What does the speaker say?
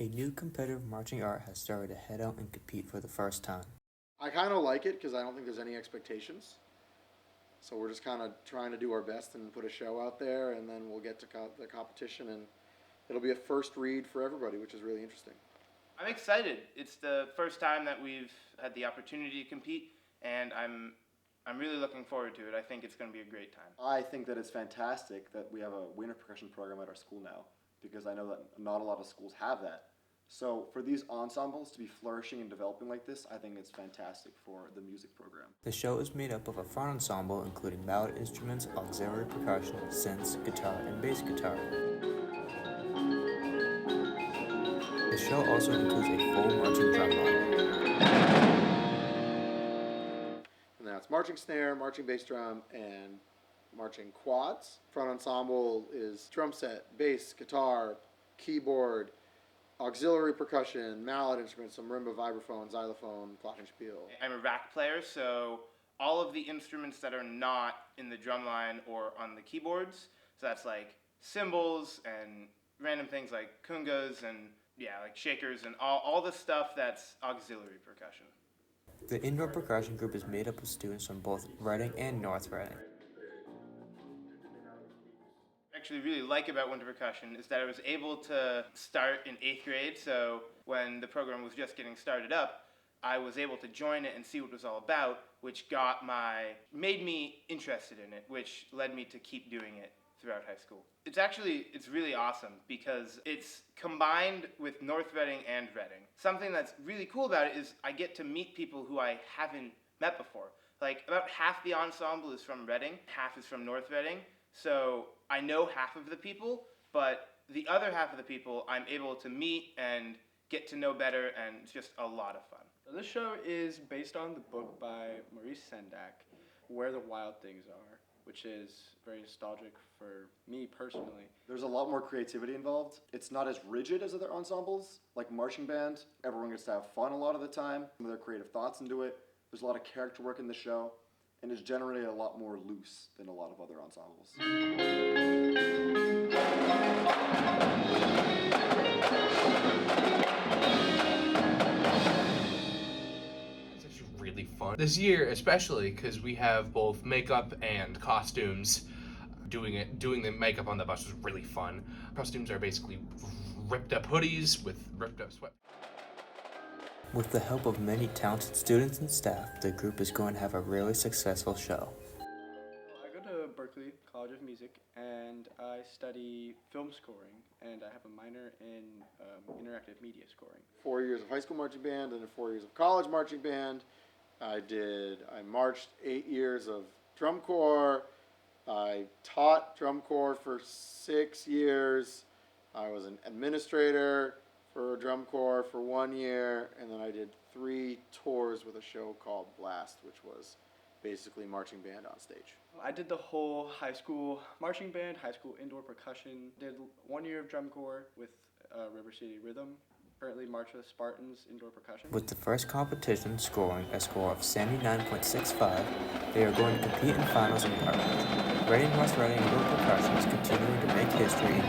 A new competitive marching art has started to head out and compete for the first time. I kind of like it because I don't think there's any expectations. So we're just kind of trying to do our best and put a show out there, and then we'll get to the competition, and it'll be a first read for everybody, which is really interesting. I'm excited. It's the first time that we've had the opportunity to compete, and I'm really looking forward to it. I think it's going to be a great time. I think that it's fantastic that we have a winter percussion program at our school now, because I know that not a lot of schools have that. So for these ensembles to be flourishing and developing like this, I think it's fantastic for the music program. The show is made up of a front ensemble including mallet instruments, auxiliary percussion, synths, guitar, and bass guitar. The show also includes a full marching drum line. And that's marching snare, marching bass drum, and marching quads. Front ensemble is drum set, bass, guitar, keyboard, auxiliary percussion, mallet instruments, some marimba, vibraphone, xylophone, glockenspiel. I'm a rack player, so all of the instruments that are not in the drum line or on the keyboards, so that's like cymbals and random things like congas and like shakers and all the stuff that's auxiliary percussion. The indoor percussion group is made up of students from both Reading and North Reading. Actually really like about winter percussion is that I was able to start in 8th grade, so when the program was just getting started up, I was able to join it and see what it was all about, which made me interested in it, which led me to keep doing it throughout high school. It's really awesome because it's combined with North Reading and Reading. Something that's really cool about it is I get to meet people who I haven't met before. Like about half the ensemble is from Reading, half is from North Reading, so I know half of the people, but the other half of the people I'm able to meet and get to know better, and it's just a lot of fun. So this show is based on the book by Maurice Sendak, Where the Wild Things Are, which is very nostalgic for me personally. There's a lot more creativity involved. It's not as rigid as other ensembles, like marching band. Everyone gets to have fun a lot of the time, some of their creative thoughts into it. There's a lot of character work in the show, and it's generally a lot more loose than a lot of other ensembles. It's actually really fun. This year especially because we have both makeup and costumes. Doing the makeup on the bus was really fun. Costumes are basically ripped up hoodies with ripped up sweat. With the help of many talented students and staff, the group is going to have a really successful show. I go to Berkeley College of Music and I study film scoring, and I have a minor in interactive media scoring. 4 years of high school marching band and then 4 years of college marching band. I marched 8 years of drum corps. I taught drum corps for 6 years. I was an administrator for drum corps for 1 year, and then I did 3 tours with a show called Blast, which was basically marching band on stage. I did the whole high school marching band, high school indoor percussion, did 1 year of drum corps with River City Rhythm, currently march with Spartans indoor percussion. With the first competition scoring a score of 79.65, they are going to compete in finals in Burt. Reading North Reading indoor percussion is continuing to make history in